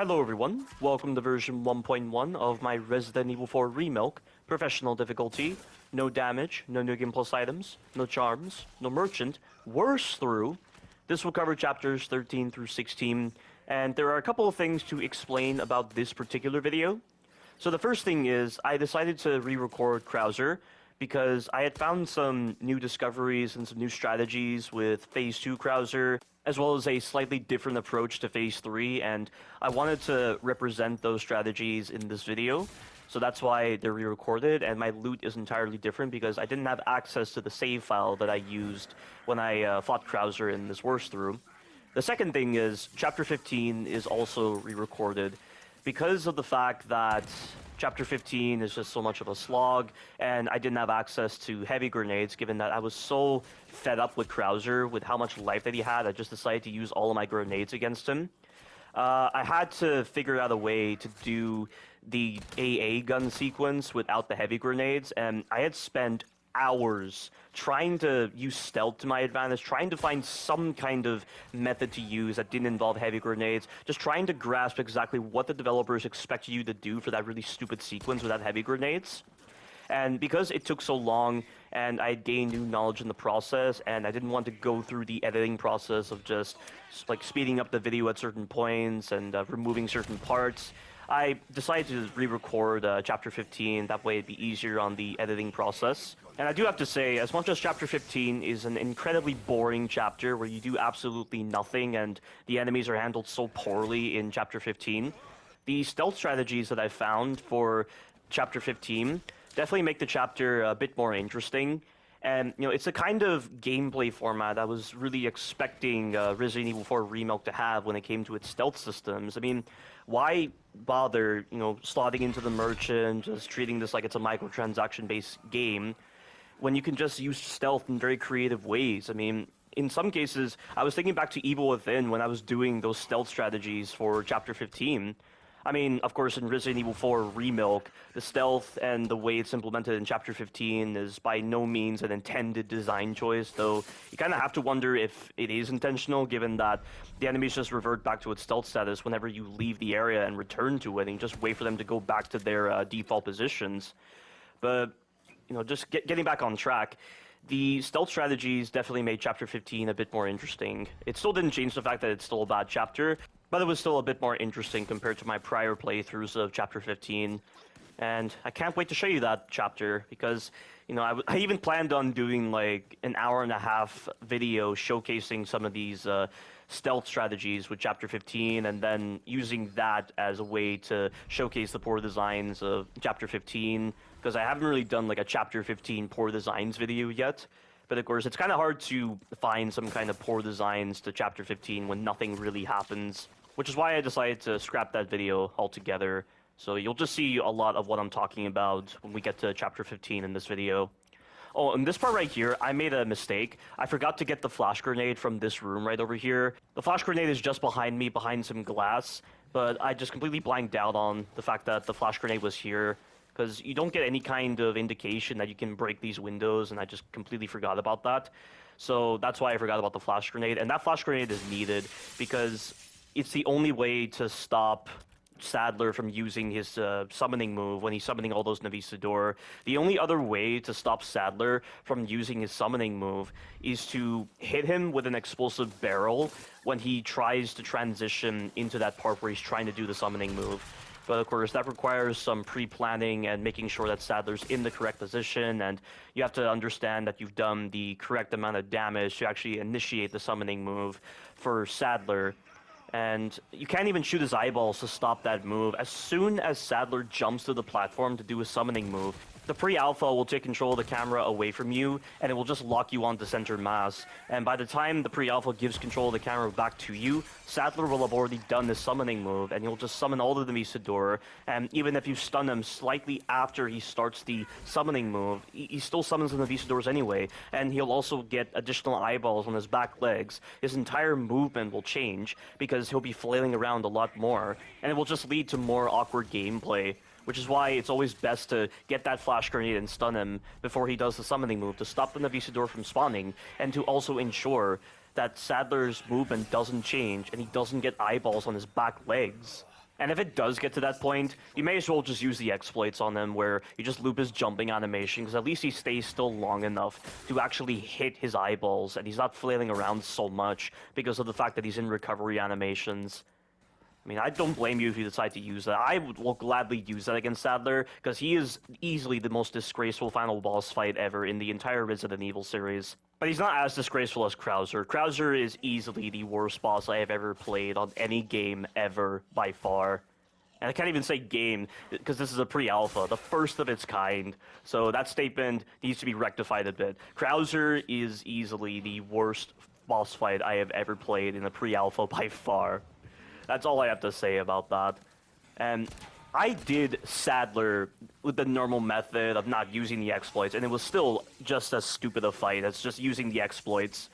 Hello everyone, welcome to version 1.1 of my Resident Evil 4 Remilk, professional difficulty, no damage, no new game plus items, no charms, no merchant, worse through. This will cover chapters 13 through 16, and there are a couple of things to explain about this particular video. So the first thing is, I decided to re-record Krauser, because I had found some new discoveries and some new strategies with Phase 2 Krauser, as well as a slightly different approach to Phase 3, and I wanted to represent those strategies in this video. So that's why they're re-recorded, and my loot is entirely different because I didn't have access to the save file that I used when I fought Krauser in this worst through. The second thing is, Chapter 15 is also re-recorded because of the fact that Chapter 15 is just so much of a slog, and I didn't have access to heavy grenades, given that I was so fed up with Krauser, with how much life that he had. I just decided to use all of my grenades against him. I had to figure out a way to do the AA gun sequence without the heavy grenades, and I had spent hours trying to use stealth to my advantage, trying to find some kind of method to use that didn't involve heavy grenades, just trying to grasp exactly what the developers expect you to do for that really stupid sequence without heavy grenades. And because it took so long and I gained new knowledge in the process, and I didn't want to go through the editing process of just like speeding up the video at certain points and removing certain parts, I decided to re-record Chapter 15, that way it'd be easier on the editing process. And I do have to say, as much as Chapter 15 is an incredibly boring chapter where you do absolutely nothing and the enemies are handled so poorly in Chapter 15, the stealth strategies that I found for Chapter 15 definitely make the chapter a bit more interesting. And, you know, it's a kind of gameplay format I was really expecting Resident Evil 4 Remilk to have when it came to its stealth systems. I mean, why bother, you know, slotting into the merchant, just treating this like it's a microtransaction-based game, when you can just use stealth in very creative ways? I mean, in some cases, I was thinking back to Evil Within when I was doing those stealth strategies for Chapter 15. I mean, of course, in Resident Evil 4 Remilk, the stealth and the way it's implemented in Chapter 15 is by no means an intended design choice, though you kind of have to wonder if it is intentional, given that the enemies just revert back to its stealth status whenever you leave the area and return to it, and you just wait for them to go back to their default positions. But, you know, just getting back on track, the stealth strategies definitely made Chapter 15 a bit more interesting. It still didn't change the fact that it's still a bad chapter, but it was still a bit more interesting compared to my prior playthroughs of Chapter 15. And I can't wait to show you that chapter, because, you know, I even planned on doing like an hour-and-a-half video showcasing some of these stealth strategies with Chapter 15, and then using that as a way to showcase the poor designs of Chapter 15, because I haven't really done like a Chapter 15 poor designs video yet. But of course, it's kind of hard to find some kind of poor designs to Chapter 15 when nothing really happens, which is why I decided to scrap that video altogether. So you'll just see a lot of what I'm talking about when we get to Chapter 15 in this video. Oh, in this part right here, I made a mistake. I forgot to get the flash grenade from this room right over here. The flash grenade is just behind me, behind some glass, but I just completely blanked out on the fact that the flash grenade was here, because you don't get any kind of indication that you can break these windows, and I just completely forgot about that. So that's why I forgot about the flash grenade, and that flash grenade is needed because it's the only way to stop Sadler from using his summoning move when he's summoning all those Navisador. The only other way to stop Sadler from using his summoning move is to hit him with an explosive barrel when he tries to transition into that part where he's trying to do the summoning move. But of course, that requires some pre-planning and making sure that Sadler's in the correct position, and you have to understand that you've done the correct amount of damage to actually initiate the summoning move for Sadler. And you can't even shoot his eyeballs to stop that move. As soon as Sadler jumps to the platform to do a summoning move, the pre-alpha will take control of the camera away from you, and it will just lock you onto center mass. And by the time the pre-alpha gives control of the camera back to you, Sadler will have already done his summoning move, and he'll just summon all of the Navisador. And even if you stun him slightly after he starts the summoning move, he still summons the Navisadors anyway, and he'll also get additional eyeballs on his back legs. His entire movement will change, because he'll be flailing around a lot more, and it will just lead to more awkward gameplay. Which is why it's always best to get that flash grenade and stun him before he does the summoning move, to stop the Navisador from spawning, and to also ensure that Sadler's movement doesn't change and he doesn't get eyeballs on his back legs. And if it does get to that point, you may as well just use the exploits on him where you just loop his jumping animation, because at least he stays still long enough to actually hit his eyeballs, and he's not flailing around so much because of the fact that he's in recovery animations. I mean, I don't blame you if you decide to use that. I will gladly use that against Sadler, because he is easily the most disgraceful final boss fight ever in the entire Resident Evil series. But he's not as disgraceful as Krauser. Krauser is easily the worst boss I have ever played on any game ever, by far. And I can't even say game, because this is a pre-alpha, the first of its kind. So that statement needs to be rectified a bit. Krauser is easily the worst boss fight I have ever played in a pre-alpha by far. That's all I have to say about that. And I did Sadler with the normal method of not using the exploits, and it was still just as stupid a fight as just using the exploits.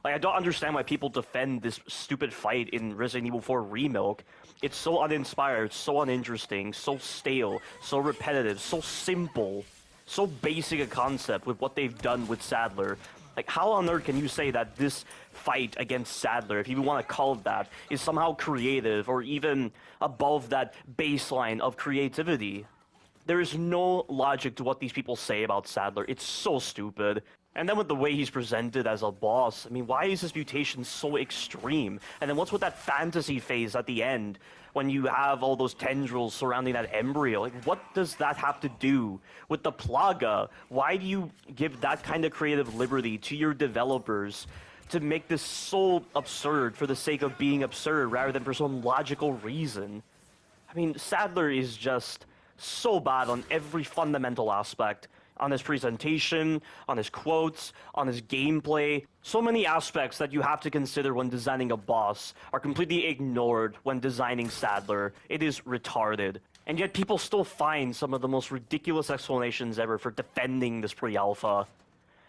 Like, I don't understand why people defend this stupid fight in Resident Evil 4 Remilk. It's so uninspired, so uninteresting, so stale, so repetitive, so simple, so basic a concept with what they've done with Sadler. Like, how on earth can you say that this fight against Sadler, if you even want to call it that, is somehow creative or even above that baseline of creativity? There is no logic to what these people say about Sadler. It's so stupid. And then with the way he's presented as a boss, I mean, why is this mutation so extreme? And then what's with that fantasy phase at the end, when you have all those tendrils surrounding that embryo? Like, what does that have to do with the Plaga? Why do you give that kind of creative liberty to your developers to make this so absurd for the sake of being absurd rather than for some logical reason? I mean, Sadler is just so bad on every fundamental aspect. On his presentation, on his quotes, on his gameplay. So many aspects that you have to consider when designing a boss are completely ignored when designing Sadler. It is retarded. And yet people still find some of the most ridiculous explanations ever for defending this pre-alpha.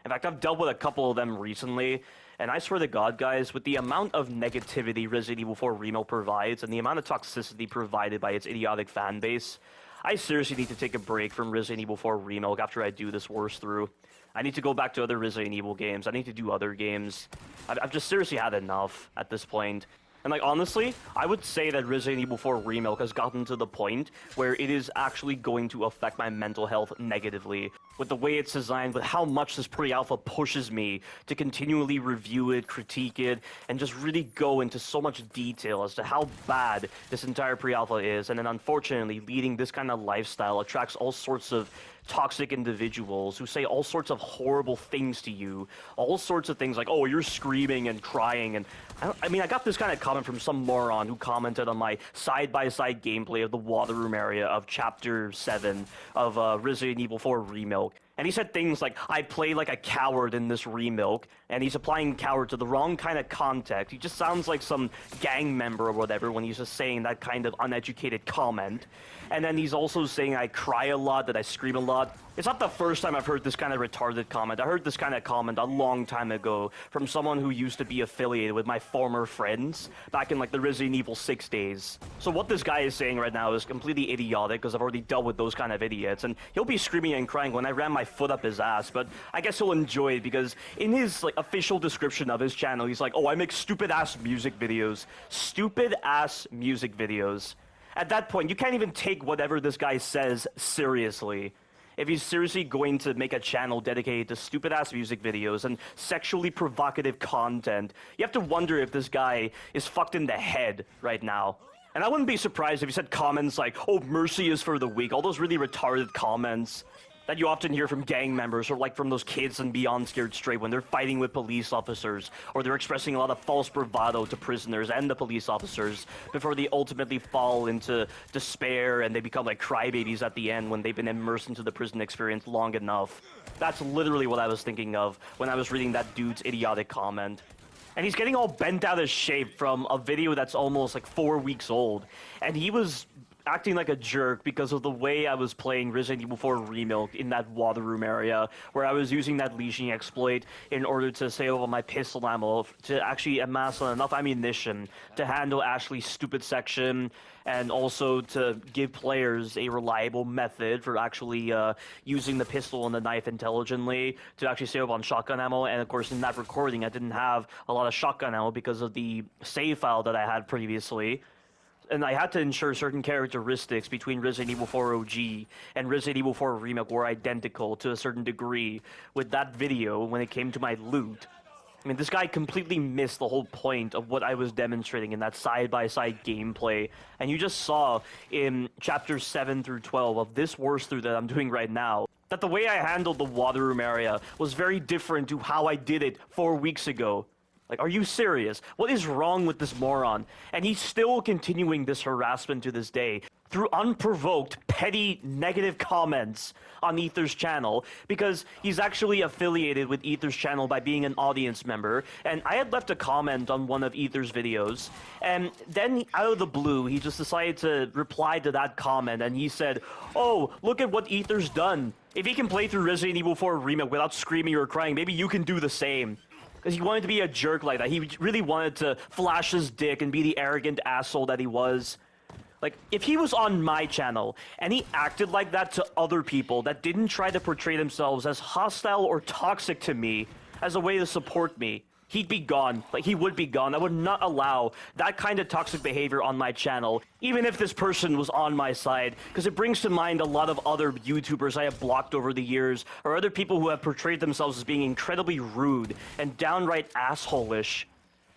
In fact, I've dealt with a couple of them recently, and I swear to God, guys, with the amount of negativity Resident Evil 4 Remilk provides and the amount of toxicity provided by its idiotic fan base, I seriously need to take a break from Resident Evil 4 Remilk after I do this worse through. I need to go back to other Resident Evil games. I need to do other games. I've just seriously had enough at this point. And like, honestly, I would say that Resident Evil 4 Remilk has gotten to the point where it is actually going to affect my mental health negatively. With the way it's designed, with how much this pre-alpha pushes me to continually review it, critique it, and just really go into so much detail as to how bad this entire pre-alpha is. And then unfortunately, leading this kind of lifestyle attracts all sorts of toxic individuals who say all sorts of horrible things to you, all sorts of things like, oh, you're screaming and crying. And I mean, I got this kind of comment from some moron who commented on my side-by-side gameplay of the water room area of Chapter 7 of Resident Evil 4 Remilk. And he said things like, I play like a coward in this Remilk, and he's applying coward to the wrong kind of context. He just sounds like some gang member or whatever when he's just saying that kind of uneducated comment. And then he's also saying I cry a lot, that I scream a lot. It's not the first time I've heard this kind of retarded comment. I heard this kind of comment a long time ago from someone who used to be affiliated with my former friends back in like the Resident Evil 6 days. So what this guy is saying right now is completely idiotic, because I've already dealt with those kind of idiots, and he'll be screaming and crying when I ram my foot up his ass, but I guess he'll enjoy it because in his like official description of his channel, he's like, oh, I make stupid ass music videos. Stupid ass music videos. At that point, you can't even take whatever this guy says seriously. If he's seriously going to make a channel dedicated to stupid-ass music videos and sexually provocative content, you have to wonder if this guy is fucked in the head right now. And I wouldn't be surprised if he said comments like, oh, mercy is for the weak, all those really retarded comments that you often hear from gang members, or like from those kids in Beyond Scared Straight when they're fighting with police officers, or they're expressing a lot of false bravado to prisoners and the police officers before they ultimately fall into despair and they become like crybabies at the end when they've been immersed into the prison experience long enough. That's literally what I was thinking of when I was reading that dude's idiotic comment. And he's getting all bent out of shape from a video that's almost like 4 weeks old, and he was acting like a jerk because of the way I was playing Resident Evil 4 Remilk in that water room area, where I was using that leashing exploit in order to save over my pistol ammo to actually amass enough ammunition to handle Ashley's stupid section, and also to give players a reliable method for actually using the pistol and the knife intelligently to actually save up on shotgun ammo. And of course, in that recording, I didn't have a lot of shotgun ammo because of the save file that I had previously. and I had to ensure certain characteristics between Resident Evil 4 OG and Resident Evil 4 Remake were identical to a certain degree with that video when it came to my loot. I mean, this guy completely missed the whole point of what I was demonstrating in that side-by-side gameplay. And you just saw in chapters 7 through 12 of this worst through that I'm doing right now, that the way I handled the water room area was very different to how I did it 4 weeks ago. Like, are you serious? What is wrong with this moron? And he's still continuing this harassment to this day through unprovoked, petty, negative comments on Ether's channel because he's actually affiliated with Ether's channel by being an audience member. And I had left a comment on one of Ether's videos, and then out of the blue, he just decided to reply to that comment, and he said, "Oh, look at what Ether's done. If he can play through Resident Evil 4 Remake without screaming or crying, maybe you can do the same." Because he wanted to be a jerk like that. He really wanted to flash his dick and be the arrogant asshole that he was. Like, if he was on my channel and he acted like that to other people that didn't try to portray themselves as hostile or toxic to me as a way to support me, he'd be gone. Like, he would be gone. I would not allow that kind of toxic behavior on my channel, even if this person was on my side, because it brings to mind a lot of other YouTubers I have blocked over the years, or other people who have portrayed themselves as being incredibly rude and downright asshole-ish.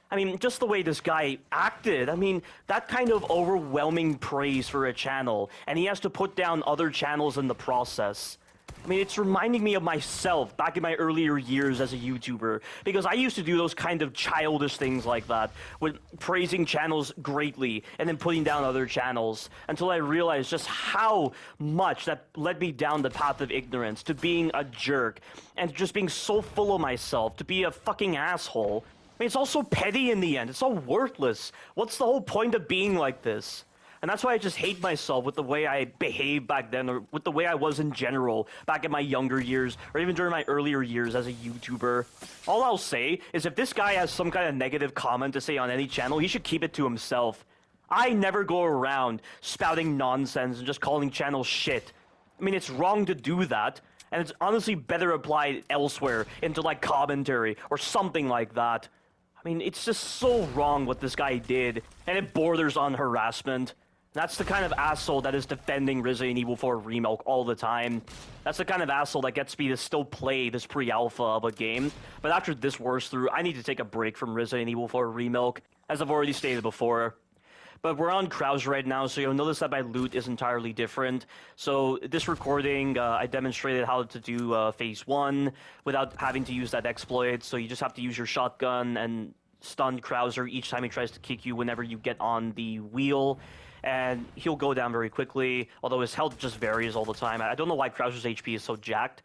I mean, just the way this guy acted, I mean, that kind of overwhelming praise for a channel, and he has to put down other channels in the process. I mean, it's reminding me of myself back in my earlier years as a YouTuber, because I used to do those kind of childish things like that, with praising channels greatly and then putting down other channels, until I realized just how much that led me down the path of ignorance, to being a jerk, and just being so full of myself, to be a fucking asshole. I mean, it's all so petty in the end. It's all worthless. What's the whole point of being like this? And that's why I just hate myself with the way I behaved back then, or with the way I was in general back in my younger years, or even during my earlier years as a YouTuber. All I'll say is if this guy has some kind of negative comment to say on any channel, he should keep it to himself. I never go around spouting nonsense and just calling channels shit. I mean, it's wrong to do that, and it's honestly better applied elsewhere into, like, commentary or something like that. I mean, it's just so wrong what this guy did, and it borders on harassment. That's the kind of asshole that is defending Resident Evil 4 Remake all the time. That's the kind of asshole that gets me to still play this pre-alpha of a game. But after this worst through, I need to take a break from Resident Evil 4 Remake, as I've already stated before. But we're on Krauser right now, so you'll notice that my loot is entirely different. So this recording, I demonstrated how to do Phase 1 without having to use that exploit. So you just have to use your shotgun and stun Krauser each time he tries to kick you whenever you get on the wheel. And he'll go down very quickly, although his health just varies all the time. I don't know why Krauser's HP is so jacked.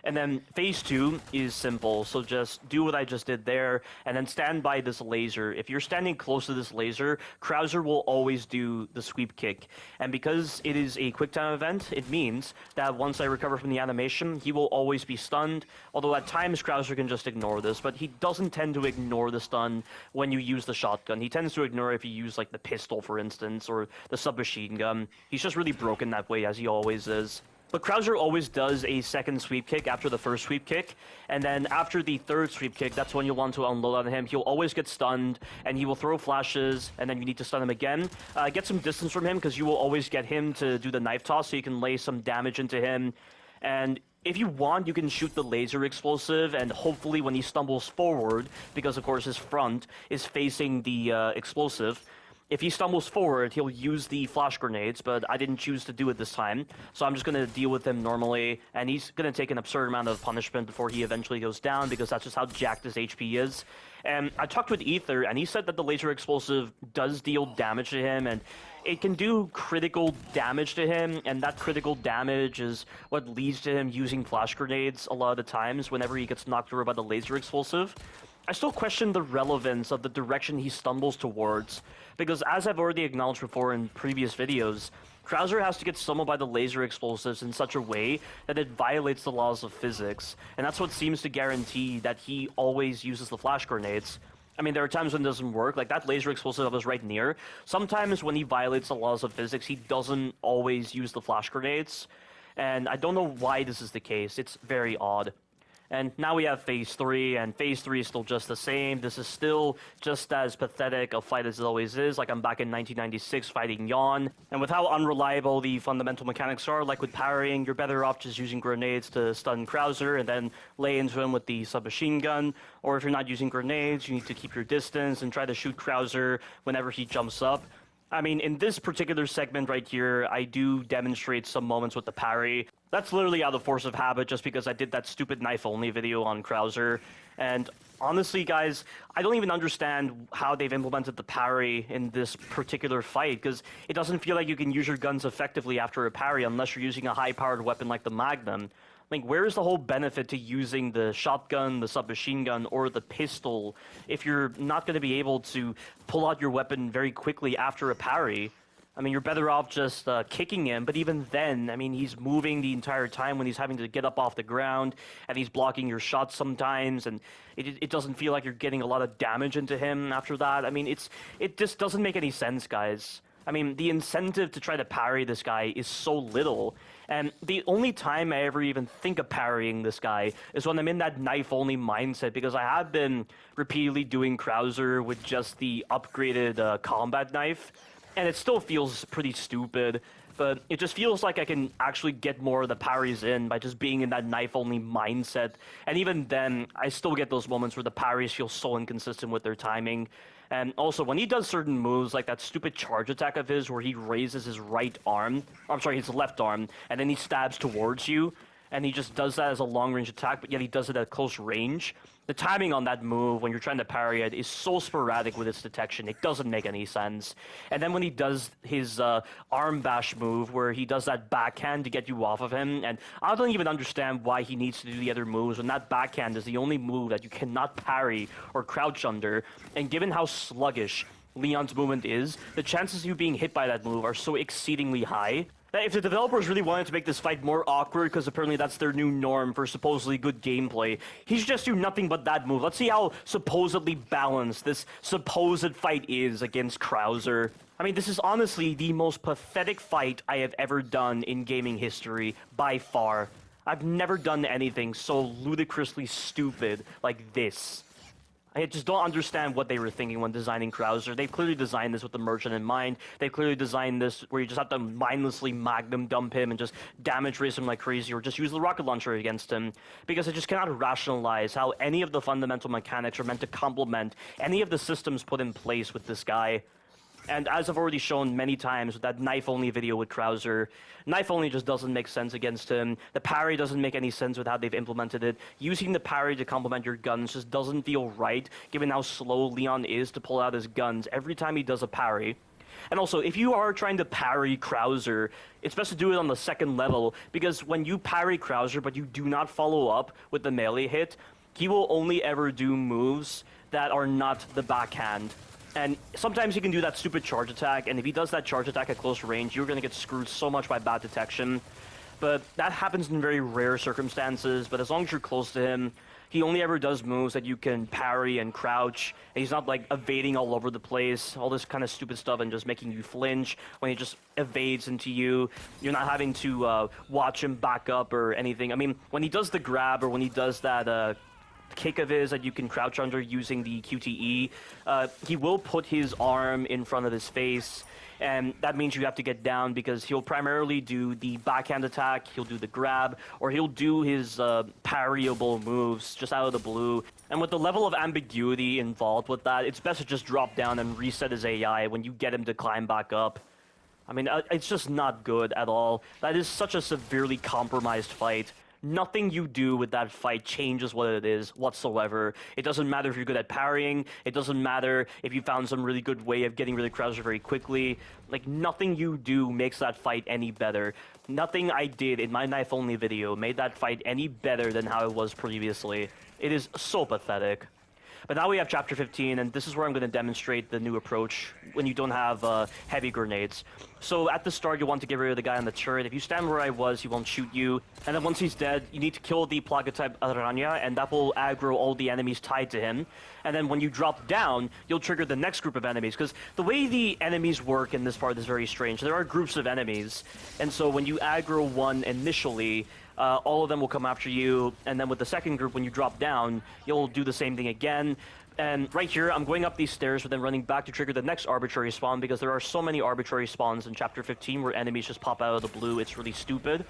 And then Phase 2 is simple, so just do what I just did there, and then stand by this laser. If you're standing close to this laser, Krauser will always do the sweep kick. And because it is a quick-time event, it means that once I recover from the animation, he will always be stunned, although at times Krauser can just ignore this, but he doesn't tend to ignore the stun when you use the shotgun. He tends to ignore it if you use, like, the pistol, for instance, or the submachine gun. He's just really broken that way, as he always is. But Krauser always does a second sweep kick after the first sweep kick, and then after the third sweep kick, that's when you'll want to unload on him. He'll always get stunned, and he will throw flashes, and then you need to stun him again. Get some distance from him, because you will always get him to do the knife toss, so you can lay some damage into him. And if you want, you can shoot the laser explosive, and hopefully when he stumbles forward, because of course his front is facing the explosive, if he stumbles forward, he'll use the flash grenades, but I didn't choose to do it this time, so I'm just going to deal with him normally, and he's going to take an absurd amount of punishment before he eventually goes down, because that's just how jacked his HP is. And I talked with Ether, and he said that the laser explosive does deal damage to him, and it can do critical damage to him, and that critical damage is what leads to him using flash grenades a lot of the times whenever he gets knocked over by the laser explosive. I still question the relevance of the direction he stumbles towards, because as I've already acknowledged before in previous videos, Krauser has to get stumbled by the laser explosives in such a way that it violates the laws of physics, and that's what seems to guarantee that he always uses the flash grenades. I mean, there are times when it doesn't work, like that laser explosive that was right near. Sometimes when he violates the laws of physics, he doesn't always use the flash grenades, and I don't know why this is the case. It's very odd. And now we have Phase 3, and Phase 3 is still just the same. This is still just as pathetic a fight as it always is, like I'm back in 1996 fighting Yawn. And with how unreliable the fundamental mechanics are, like with parrying, you're better off just using grenades to stun Krauser and then lay into him with the submachine gun. Or if you're not using grenades, you need to keep your distance and try to shoot Krauser whenever he jumps up. I mean, in this particular segment right here, I do demonstrate some moments with the parry. That's literally out of force of habit just because I did that stupid knife-only video on Krauser. And honestly, guys, I don't even understand how they've implemented the parry in this particular fight, because it doesn't feel like you can use your guns effectively after a parry unless you're using a high-powered weapon like the Magnum. Like, where is the whole benefit to using the shotgun, the submachine gun, or the pistol if you're not going to be able to pull out your weapon very quickly after a parry? I mean, you're better off just kicking him, but even then, I mean, he's moving the entire time when he's having to get up off the ground, and he's blocking your shots sometimes, and it doesn't feel like you're getting a lot of damage into him after that. I mean, it just doesn't make any sense, guys. I mean, the incentive to try to parry this guy is so little, and the only time I ever even think of parrying this guy is when I'm in that knife-only mindset, because I have been repeatedly doing Krauser with just the upgraded combat knife, and it still feels pretty stupid, but it just feels like I can actually get more of the parries in by just being in that knife-only mindset, and even then, I still get those moments where the parries feel so inconsistent with their timing. And also, when he does certain moves, like that stupid charge attack of his where he raises his right arm, I'm sorry, his left arm, and then he stabs towards you, and he just does that as a long-range attack, but yet he does it at close range. The timing on that move, when you're trying to parry it, is so sporadic with its detection, it doesn't make any sense. And then when he does his arm bash move, where he does that backhand to get you off of him, and I don't even understand why he needs to do the other moves, when that backhand is the only move that you cannot parry or crouch under, and given how sluggish Leon's movement is, the chances of you being hit by that move are so exceedingly high. If the developers really wanted to make this fight more awkward, because apparently that's their new norm for supposedly good gameplay, he should just do nothing but that move. Let's see how supposedly balanced this supposed fight is against Krauser. I mean, this is honestly the most pathetic fight I have ever done in gaming history, by far. I've never done anything so ludicrously stupid like this. I just don't understand what they were thinking when designing Krauser. They've clearly designed this with the merchant in mind. They've clearly designed this where you just have to mindlessly magnum dump him and just damage race him like crazy, or just use the rocket launcher against him. Because I just cannot rationalize how any of the fundamental mechanics are meant to complement any of the systems put in place with this guy. And as I've already shown many times with that knife-only video with Krauser, knife-only just doesn't make sense against him. The parry doesn't make any sense with how they've implemented it. Using the parry to complement your guns just doesn't feel right, given how slow Leon is to pull out his guns every time he does a parry. And also, if you are trying to parry Krauser, it's best to do it on the second level, because when you parry Krauser but you do not follow up with the melee hit, he will only ever do moves that are not the backhand. And sometimes he can do that stupid charge attack, and if he does that charge attack at close range, you're going to get screwed so much by bad detection. But that happens in very rare circumstances, but as long as you're close to him, he only ever does moves that you can parry and crouch, and he's not like evading all over the place, all this kind of stupid stuff, and just making you flinch when he just evades into you. You're not having to watch him back up or anything. I mean, when he does the grab, or when he does that kick of his that you can crouch under using the QTE, he will put his arm in front of his face, and that means you have to get down, because he'll primarily do the backhand attack, he'll do the grab, or he'll do his parryable moves just out of the blue. And with the level of ambiguity involved with that, it's best to just drop down and reset his AI when you get him to climb back up. I mean, it's just not good at all. That is such a severely compromised fight. Nothing you do with that fight changes what it is whatsoever. It doesn't matter if you're good at parrying. It doesn't matter if you found some really good way of getting rid of Krauser very quickly. Like, nothing you do makes that fight any better. Nothing I did in my knife-only video made that fight any better than how it was previously. It is so pathetic. But now we have Chapter 15, and this is where I'm going to demonstrate the new approach when you don't have heavy grenades. So at the start, you want to get rid of the guy on the turret. If you stand where I was, he won't shoot you. And then once he's dead, you need to kill the Plaga-type Aranya, and that will aggro all the enemies tied to him. And then when you drop down, you'll trigger the next group of enemies. Because the way the enemies work in this part is very strange. There are groups of enemies, and so when you aggro one initially, all of them will come after you, and then with the second group, when you drop down, you'll do the same thing again. And right here, I'm going up these stairs, but then running back to trigger the next arbitrary spawn, because there are so many arbitrary spawns in Chapter 15 where enemies just pop out of the blue. It's really stupid.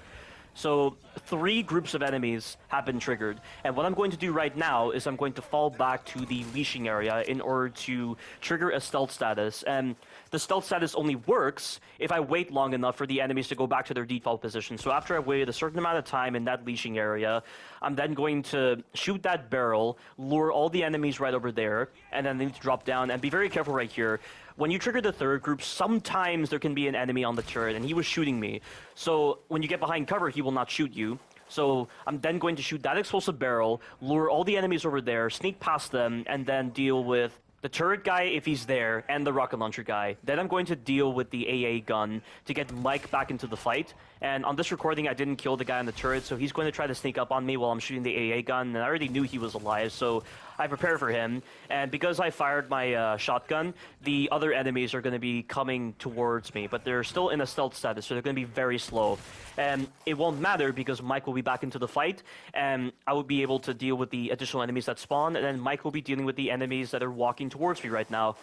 So 3 groups of enemies have been triggered, and what I'm going to do right now is I'm going to fall back to the leashing area in order to trigger a stealth status, and the stealth status only works if I wait long enough for the enemies to go back to their default position. So after I've waited a certain amount of time in that leashing area, I'm then going to shoot that barrel, lure all the enemies right over there, and then they need to drop down, and be very careful right here. When you trigger the third group, sometimes there can be an enemy on the turret, and he was shooting me. So when you get behind cover, he will not shoot you. So I'm then going to shoot that explosive barrel, lure all the enemies over there, sneak past them, and then deal with the turret guy if he's there, and the rocket launcher guy. Then I'm going to deal with the AA gun to get Mike back into the fight. And on this recording, I didn't kill the guy on the turret, so he's going to try to sneak up on me while I'm shooting the AA gun, and I already knew he was alive, so I prepared for him. And because I fired my shotgun, the other enemies are going to be coming towards me, but they're still in a stealth status, so they're going to be very slow. And it won't matter because Mike will be back into the fight, and I will be able to deal with the additional enemies that spawn, and then Mike will be dealing with the enemies that are walking towards me right now.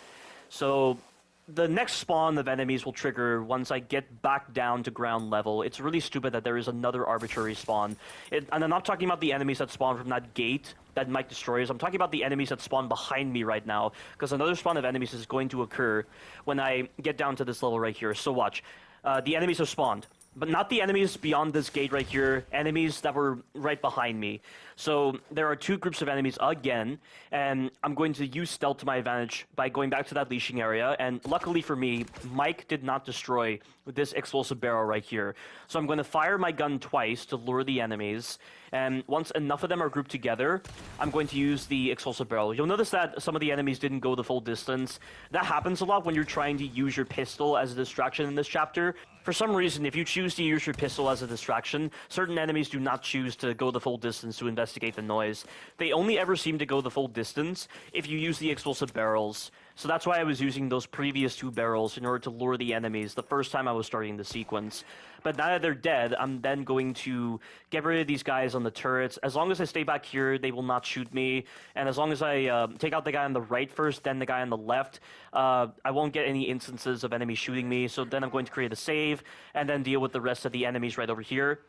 So the next spawn of enemies will trigger once I get back down to ground level. It's really stupid that there is another arbitrary spawn. And I'm not talking about the enemies that spawn from that gate that Mike destroys. I'm talking about the enemies that spawn behind me right now, because another spawn of enemies is going to occur when I get down to this level right here. So watch. The enemies have spawned, but not the enemies beyond this gate right here, enemies that were right behind me. So there are 2 groups of enemies again, and I'm going to use stealth to my advantage by going back to that leashing area, and luckily for me, Mike did not destroy this explosive barrel right here. So I'm going to fire my gun twice to lure the enemies, and once enough of them are grouped together, I'm going to use the explosive barrel. You'll notice that some of the enemies didn't go the full distance. That happens a lot when you're trying to use your pistol as a distraction in this chapter. For some reason, if you choose to use your pistol as a distraction, certain enemies do not choose to go the full distance to investigate the noise. They only ever seem to go the full distance if you use the explosive barrels. So that's why I was using those previous 2 barrels in order to lure the enemies the first time I was starting the sequence. But now that they're dead, I'm then going to get rid of these guys on the turrets. As long as I stay back here, they will not shoot me. And as long as I take out the guy on the right first, then the guy on the left, I won't get any instances of enemies shooting me. So then I'm going to create a save, and then deal with the rest of the enemies right over here.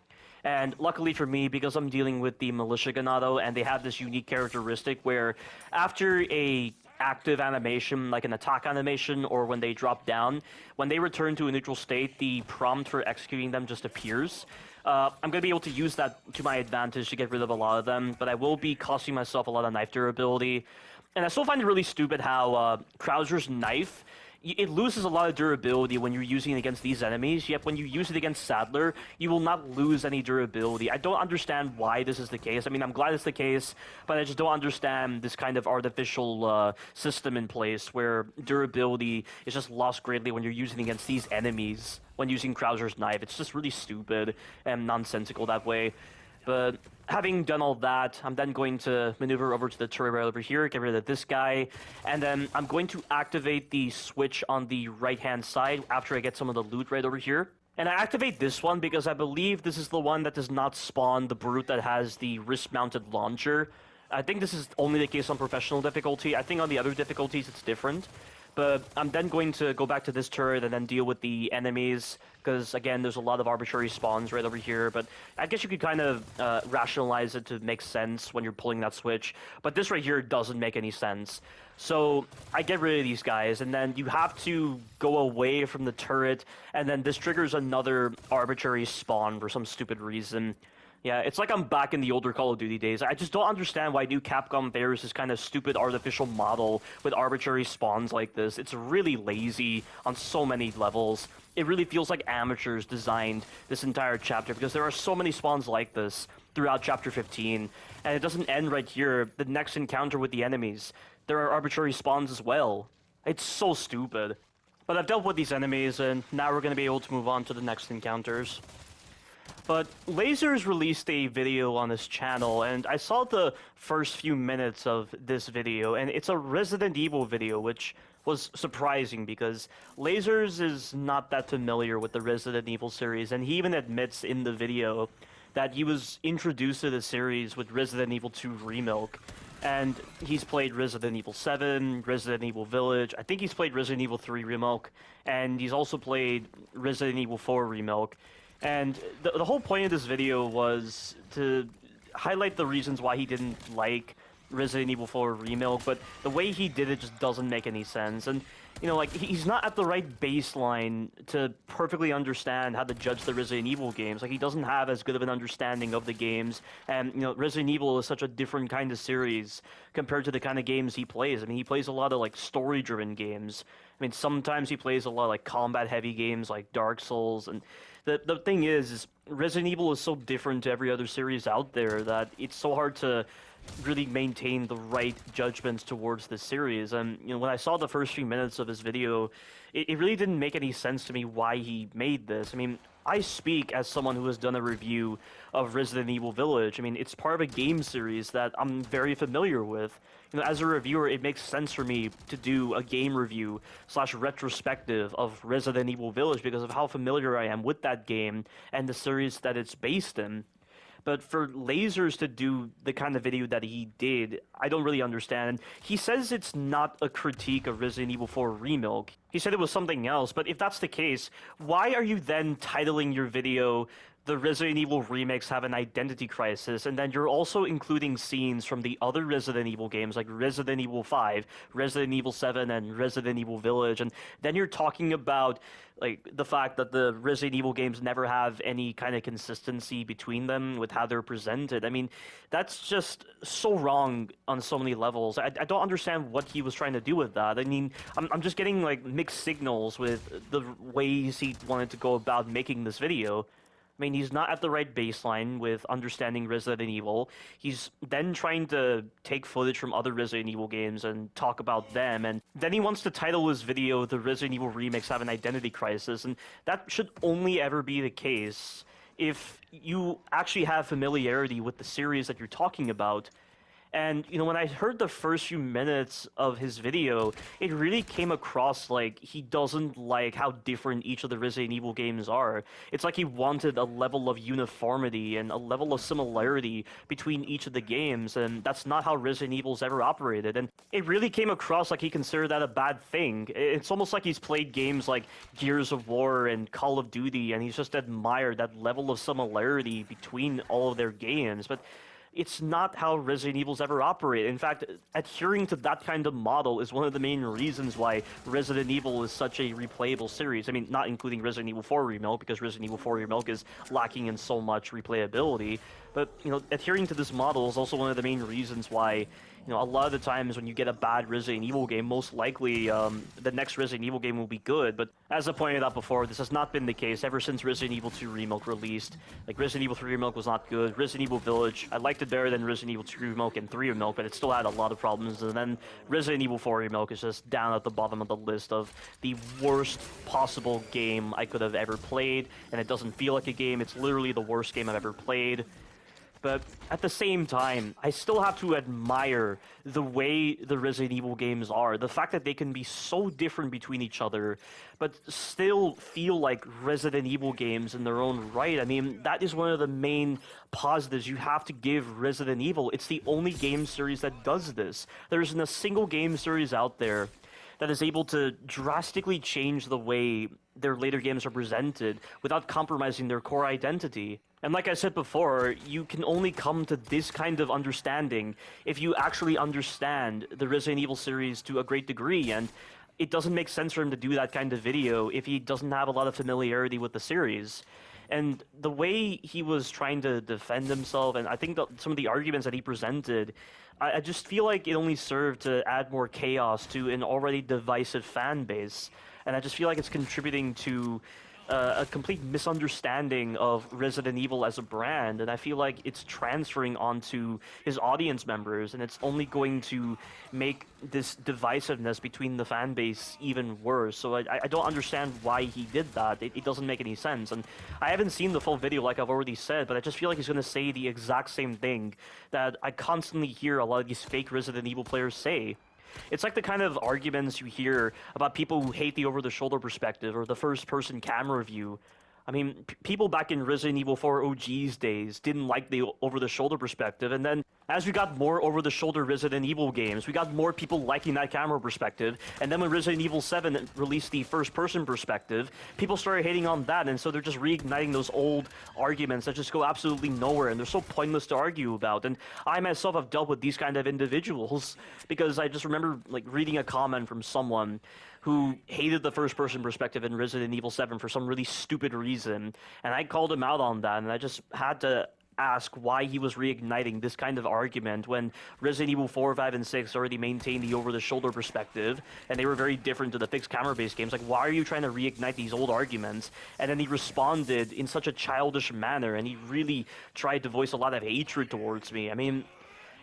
And luckily for me, because I'm dealing with the Militia Ganado, and they have this unique characteristic where after a active animation, like an attack animation, or when they drop down, when they return to a neutral state, the prompt for executing them just appears. I'm going to be able to use that to my advantage to get rid of a lot of them, but I will be costing myself a lot of knife durability. And I still find it really stupid how Krauser's knife, it loses a lot of durability when you're using it against these enemies, yet when you use it against Sadler, you will not lose any durability. I don't understand why this is the case. I mean, I'm glad it's the case, but I just don't understand this kind of artificial system in place where durability is just lost greatly when you're using it against these enemies when using Krauser's knife. It's just really stupid and nonsensical that way. But having done all that, I'm then going to maneuver over to the turret right over here, get rid of this guy, and then I'm going to activate the switch on the right-hand side after I get some of the loot right over here. And I activate this one because I believe this is the one that does not spawn the brute that has the wrist-mounted launcher. I think this is only the case on professional difficulty. I think on the other difficulties it's different. But I'm then going to go back to this turret and then deal with the enemies, because, again, there's a lot of arbitrary spawns right over here. But I guess you could kind of rationalize it to make sense when you're pulling that switch. But this right here doesn't make any sense. So I get rid of these guys, and then you have to go away from the turret, and then this triggers another arbitrary spawn for some stupid reason. Yeah, it's like I'm back in the older Call of Duty days. I just don't understand why new Capcom favors this kind of stupid artificial model with arbitrary spawns like this. It's really lazy on so many levels. It really feels like amateurs designed this entire chapter because there are so many spawns like this throughout Chapter 15. And it doesn't end right here. The next encounter with the enemies, there are arbitrary spawns as well. It's so stupid. But I've dealt with these enemies, and now we're going to be able to move on to the next encounters. But Lasers released a video on his channel, and I saw the first few minutes of this video, and it's a Resident Evil video, which was surprising because Lasers is not that familiar with the Resident Evil series, and he even admits in the video that he was introduced to the series with Resident Evil 2 Remilk, and he's played Resident Evil 7, Resident Evil Village. I think he's played Resident Evil 3 Remilk, and he's also played Resident Evil 4 Remilk. And the whole point of this video was to highlight the reasons why he didn't like Resident Evil 4 Remilk, but the way he did it just doesn't make any sense. And you know, like, he's not at the right baseline to perfectly understand how to judge the Resident Evil games. Like, he doesn't have as good of an understanding of the games, and, you know, Resident Evil is such a different kind of series compared to the kind of games he plays. I mean, he plays a lot of, like, story-driven games. I mean, sometimes he plays a lot of, like, combat-heavy games like Dark Souls, and the thing is Resident Evil is so different to every other series out there that it's so hard to really maintain the right judgments towards the series. And you know, when I saw the first few minutes of his video, it really didn't make any sense to me why he made this. I mean, I speak as someone who has done a review of Resident Evil Village. I mean, it's part of a game series that I'm very familiar with. You know, as a reviewer, it makes sense for me to do a game review / retrospective of Resident Evil Village because of how familiar I am with that game and the series that it's based in. But for Lasers to do the kind of video that he did, I don't really understand. He says it's not a critique of Resident Evil 4 Remilk. He said it was something else, but if that's the case, why are you then titling your video "The Resident Evil Remakes Have an Identity Crisis," and then you're also including scenes from the other Resident Evil games like Resident Evil 5, Resident Evil 7, and Resident Evil Village, and then you're talking about like the fact that the Resident Evil games never have any kind of consistency between them with how they're presented. I mean, that's just so wrong on so many levels. I don't understand what he was trying to do with that. I mean, I'm just getting like mixed signals with the ways he wanted to go about making this video. I mean, he's not at the right baseline with understanding Resident Evil. He's then trying to take footage from other Resident Evil games and talk about them, and then he wants to title his video "The Resident Evil Remakes Have an Identity Crisis," and that should only ever be the case if you actually have familiarity with the series that you're talking about. And, you know, when I heard the first few minutes of his video, it really came across like he doesn't like how different each of the Resident Evil games are. It's like he wanted a level of uniformity and a level of similarity between each of the games, and that's not how Resident Evil's ever operated. And it really came across like he considered that a bad thing. It's almost like he's played games like Gears of War and Call of Duty, and he's just admired that level of similarity between all of their games. But it's not how Resident Evil's ever operated. In fact, adhering to that kind of model is one of the main reasons why Resident Evil is such a replayable series. I mean, not including Resident Evil 4 Remilk, because Resident Evil 4 Remilk is lacking in so much replayability. But, you know, adhering to this model is also one of the main reasons why, you know, a lot of the times when you get a bad Resident Evil game, most likely the next Resident Evil game will be good. But as I pointed out before, this has not been the case ever since Resident Evil 2 Remilk released. Like, Resident Evil 3 Remilk was not good. Resident Evil Village, I liked it better than Resident Evil 2 Remilk and 3 Remilk, but it still had a lot of problems. And then Resident Evil 4 Remilk is just down at the bottom of the list of the worst possible game I could have ever played. And it doesn't feel like a game. It's literally the worst game I've ever played. But at the same time, I still have to admire the way the Resident Evil games are. The fact that they can be so different between each other, but still feel like Resident Evil games in their own right. I mean, that is one of the main positives you have to give Resident Evil. It's the only game series that does this. There isn't a single game series out there that is able to drastically change the way their later games are presented without compromising their core identity. And like I said before, you can only come to this kind of understanding if you actually understand the Resident Evil series to a great degree, and it doesn't make sense for him to do that kind of video if he doesn't have a lot of familiarity with the series. And the way he was trying to defend himself, and I think that some of the arguments that he presented, I just feel like it only served to add more chaos to an already divisive fan base. And I just feel like it's contributing to a complete misunderstanding of Resident Evil as a brand, and I feel like it's transferring onto his audience members, and it's only going to make this divisiveness between the fan base even worse. So I don't understand why he did that. It doesn't make any sense, and I haven't seen the full video like I've already said, but I just feel like he's going to say the exact same thing that I constantly hear a lot of these fake Resident Evil players say. It's like the kind of arguments you hear about people who hate the over-the-shoulder perspective or the first-person camera view. I mean, people back in Resident Evil 4 OG's days didn't like the over-the-shoulder perspective, and then as we got more over-the-shoulder Resident Evil games, we got more people liking that camera perspective, and then when Resident Evil 7 released the first-person perspective, people started hating on that, and so they're just reigniting those old arguments that just go absolutely nowhere, and they're so pointless to argue about, and I myself have dealt with these kind of individuals, because I just remember like reading a comment from someone who hated the first-person perspective in Resident Evil 7 for some really stupid reason, and I called him out on that, and I just had to ask why he was reigniting this kind of argument when Resident Evil 4, 5, and 6 already maintained the over-the-shoulder perspective, and they were very different to the fixed camera-based games. Like, why are you trying to reignite these old arguments? And then he responded in such a childish manner, and he really tried to voice a lot of hatred towards me. I mean,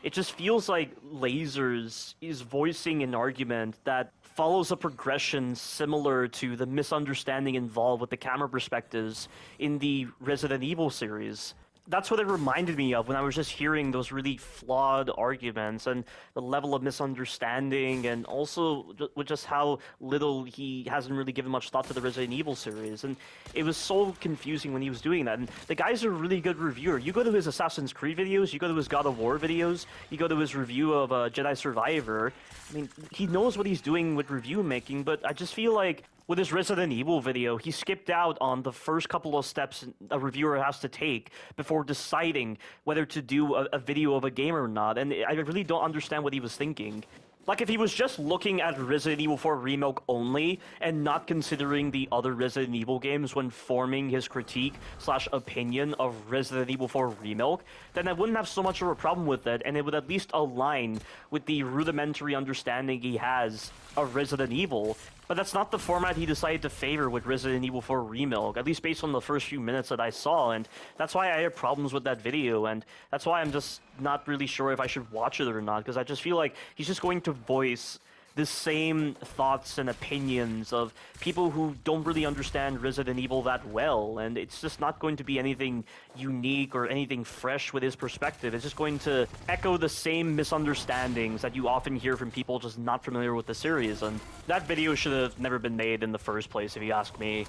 it just feels like Lasers is voicing an argument that follows a progression similar to the misunderstanding involved with the camera perspectives in the Resident Evil series. That's what it reminded me of when I was just hearing those really flawed arguments and the level of misunderstanding, and also with just how little he hasn't really given much thought to the Resident Evil series. And it was so confusing when he was doing that. And the guy's a really good reviewer. You go to his Assassin's Creed videos, you go to his God of War videos, you go to his review of Jedi Survivor. I mean, he knows what he's doing with review making, but I just feel like with his Resident Evil video, he skipped out on the first couple of steps a reviewer has to take before deciding whether to do a video of a game or not, and I really don't understand what he was thinking. Like, if he was just looking at Resident Evil 4 Remilk only, and not considering the other Resident Evil games when forming his critique/opinion of Resident Evil 4 Remilk, then I wouldn't have so much of a problem with it, and it would at least align with the rudimentary understanding he has of Resident Evil. But that's not the format he decided to favor with Resident Evil 4 Remilk, at least based on the first few minutes that I saw, and that's why I had problems with that video, and that's why I'm just not really sure if I should watch it or not, because I just feel like he's just going to voice the same thoughts and opinions of people who don't really understand Resident Evil that well, and it's just not going to be anything unique or anything fresh with his perspective. It's just going to echo the same misunderstandings that you often hear from people just not familiar with the series, and that video should have never been made in the first place, if you ask me.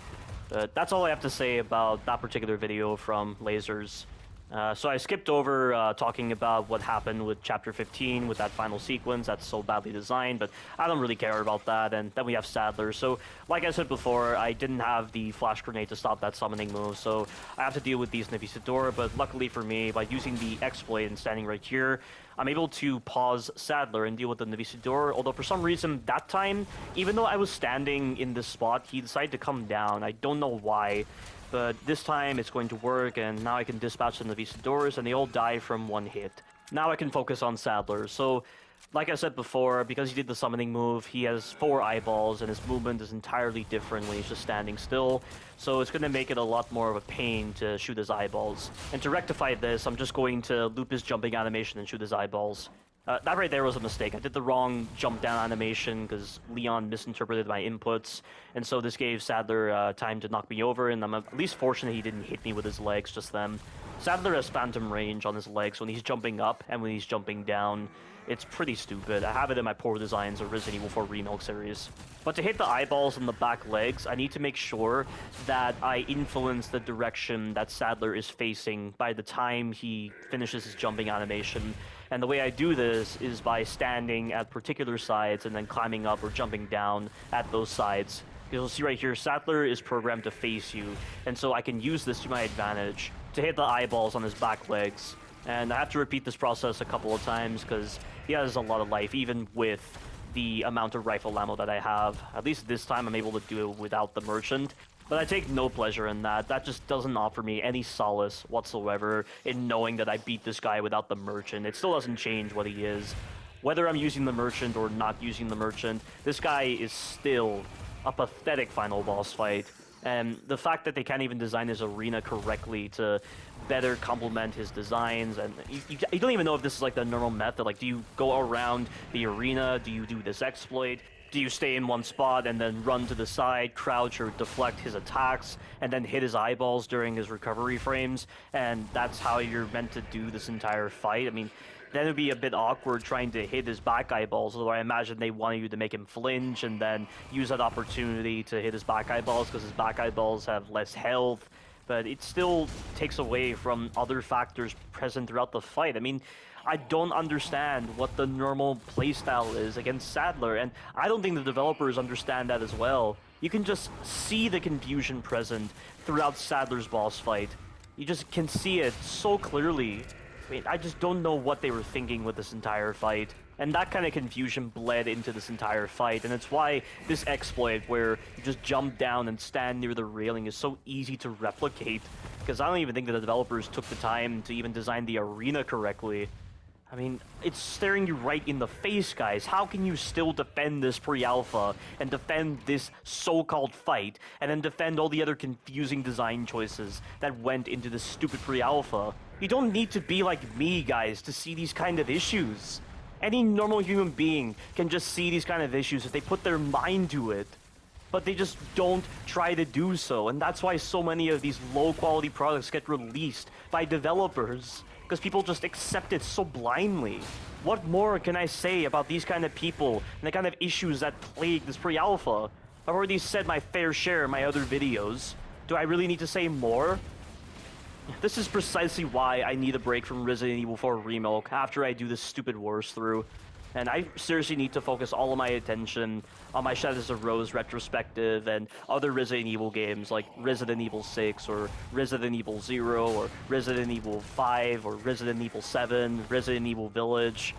But that's all I have to say about that particular video from Lasers. So I skipped over talking about what happened with Chapter 15, with that final sequence that's so badly designed, but I don't really care about that, and then we have Sadler. So, like I said before, I didn't have the flash grenade to stop that summoning move, so I have to deal with these Navisidor, but luckily for me, by using the exploit and standing right here, I'm able to pause Sadler and deal with the Navisidor, although for some reason that time, even though I was standing in this spot, he decided to come down. I don't know why. But this time it's going to work, and now I can dispatch the Navisidors, and they all die from one hit. Now I can focus on Sadler. So, like I said before, because he did the summoning move, he has 4 eyeballs, and his movement is entirely different when he's just standing still. So it's going to make it a lot more of a pain to shoot his eyeballs. And to rectify this, I'm just going to loop his jumping animation and shoot his eyeballs. That right there was a mistake. I did the wrong jump down animation because Leon misinterpreted my inputs, and so this gave Sadler time to knock me over, and I'm at least fortunate he didn't hit me with his legs just then. Sadler has phantom range on his legs when he's jumping up and when he's jumping down. It's pretty stupid. I have it in my poor designs of Resident Evil 4 Remilk series. But to hit the eyeballs and the back legs, I need to make sure that I influence the direction that Sadler is facing by the time he finishes his jumping animation. And the way I do this is by standing at particular sides and then climbing up or jumping down at those sides. Because you'll see right here, Sadler is programmed to face you, and so I can use this to my advantage to hit the eyeballs on his back legs. And I have to repeat this process a couple of times because he has a lot of life, even with the amount of rifle ammo that I have. At least this time I'm able to do it without the merchant. But I take no pleasure in that. That just doesn't offer me any solace whatsoever in knowing that I beat this guy without the merchant. It still doesn't change what he is. Whether I'm using the merchant or not using the merchant, this guy is still a pathetic final boss fight. And the fact that they can't even design his arena correctly to better complement his designs, and you don't even know if this is like the normal method. Like, do you go around the arena? Do you do this exploit? Do you stay in one spot and then run to the side, crouch or deflect his attacks, and then hit his eyeballs during his recovery frames? And that's how you're meant to do this entire fight? I mean, then it'd be a bit awkward trying to hit his back eyeballs, although I imagine they wanted you to make him flinch and then use that opportunity to hit his back eyeballs because his back eyeballs have less health. But it still takes away from other factors present throughout the fight. I mean, I don't understand what the normal playstyle is against Sadler, and I don't think the developers understand that as well. You can just see the confusion present throughout Sadler's boss fight. You just can see it so clearly. I mean, I just don't know what they were thinking with this entire fight. And that kind of confusion bled into this entire fight, and it's why this exploit where you just jump down and stand near the railing is so easy to replicate, because I don't even think that the developers took the time to even design the arena correctly. I mean, it's staring you right in the face, guys. How can you still defend this pre-alpha and defend this so-called fight, and then defend all the other confusing design choices that went into this stupid pre-alpha? You don't need to be like me, guys, to see these kind of issues. Any normal human being can just see these kind of issues if they put their mind to it. But they just don't try to do so, and that's why so many of these low-quality products get released by developers, because people just accept it so blindly. What more can I say about these kind of people and the kind of issues that plague this pre-alpha? I've already said my fair share in my other videos. Do I really need to say more? This is precisely why I need a break from Resident Evil 4 Remilk after I do this stupid wars through. And I seriously need to focus all of my attention on my Shadows of Rose retrospective and other Resident Evil games like Resident Evil 6 or Resident Evil 0 or Resident Evil 5 or Resident Evil 7, Resident Evil Village.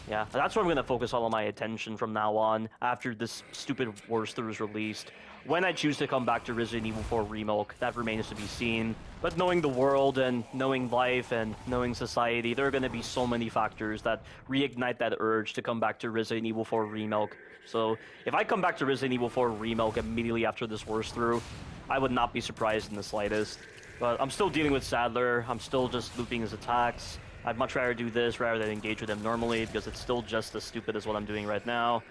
Yeah, that's where I'm going to focus all of my attention from now on after this stupid wars through is released. When I choose to come back to Resident Evil 4 Remilk, that remains to be seen. But knowing the world and knowing life and knowing society, there are going to be so many factors that reignite that urge to come back to Resident Evil 4 Remilk. So if I come back to Resident Evil 4 Remilk immediately after this wars through, I would not be surprised in the slightest. But I'm still dealing with Sadler, I'm still just looping his attacks. I'd much rather do this rather than engage with him normally, because it's still just as stupid as what I'm doing right now.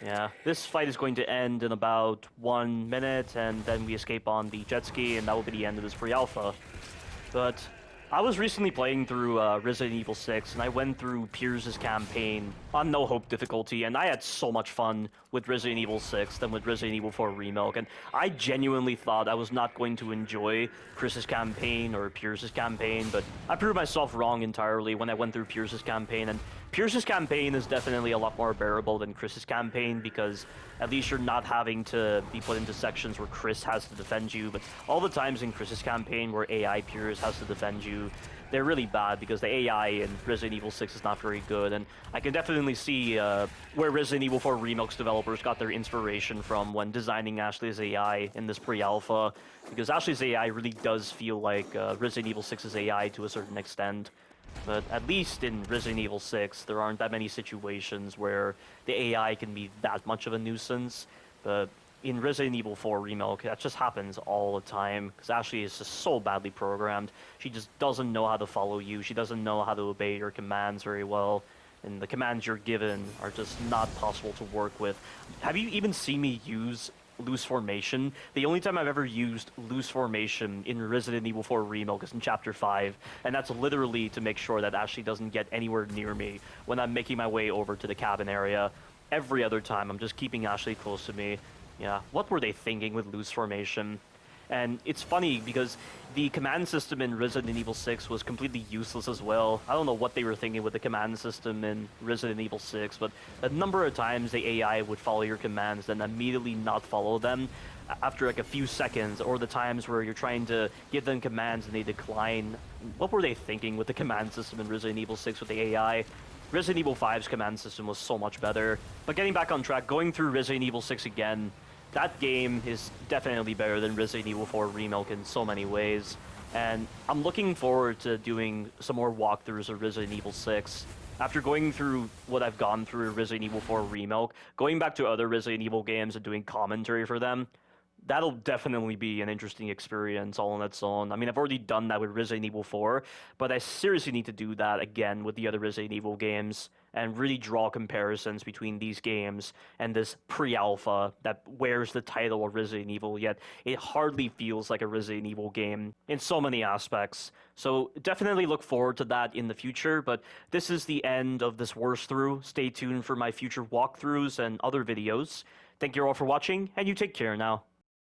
Yeah, this fight is going to end in about 1 minute, and then we escape on the jet ski, and that will be the end of this pre-alpha. But I was recently playing through Resident Evil 6, and I went through Pierce's campaign on no hope difficulty, and I had so much fun with Resident Evil 6 than with Resident Evil 4 Remilk, and I genuinely thought I was not going to enjoy Chris's campaign or Pierce's campaign, but I proved myself wrong entirely when I went through Pierce's campaign, and Pierce's campaign is definitely a lot more bearable than Chris's campaign, because at least you're not having to be put into sections where Chris has to defend you, but all the times in Chris's campaign where AI Pierce has to defend you, they're really bad because the AI in Resident Evil 6 is not very good, and I can definitely see where Resident Evil 4 Remilk's developers got their inspiration from when designing Ashley's AI in this pre-alpha, because Ashley's AI really does feel like Resident Evil 6's AI to a certain extent. But at least in Resident Evil 6, there aren't that many situations where the AI can be that much of a nuisance. But in Resident Evil 4 Remilk, that just happens all the time, because Ashley is just so badly programmed. She just doesn't know how to follow you, she doesn't know how to obey your commands very well, and the commands you're given are just not possible to work with. Have you even seen me use loose formation? The only time I've ever used loose formation in Resident Evil 4 Remilk is in Chapter 5, and that's literally to make sure that Ashley doesn't get anywhere near me when I'm making my way over to the cabin area. Every other time, I'm just keeping Ashley close to me. Yeah, what were they thinking with loose formation? And it's funny because the command system in Resident Evil 6 was completely useless as well. I don't know what they were thinking with the command system in Resident Evil 6, but a number of times the AI would follow your commands, then immediately not follow them after like a few seconds, or the times where you're trying to give them commands and they decline. What were they thinking with the command system in Resident Evil 6 with the AI? Resident Evil 5's command system was so much better. But getting back on track, going through Resident Evil 6 again, that game is definitely better than Resident Evil 4 Remilk in so many ways. And I'm looking forward to doing some more walkthroughs of Resident Evil 6. After going through what I've gone through Resident Evil 4 Remilk, going back to other Resident Evil games and doing commentary for them, that'll definitely be an interesting experience all on its own. I mean, I've already done that with Resident Evil 4, but I seriously need to do that again with the other Resident Evil games and really draw comparisons between these games and this pre-alpha that wears the title of Resident Evil, yet it hardly feels like a Resident Evil game in so many aspects. So definitely look forward to that in the future, but this is the end of this worst through. Stay tuned for my future walkthroughs and other videos. Thank you all for watching, and you take care now.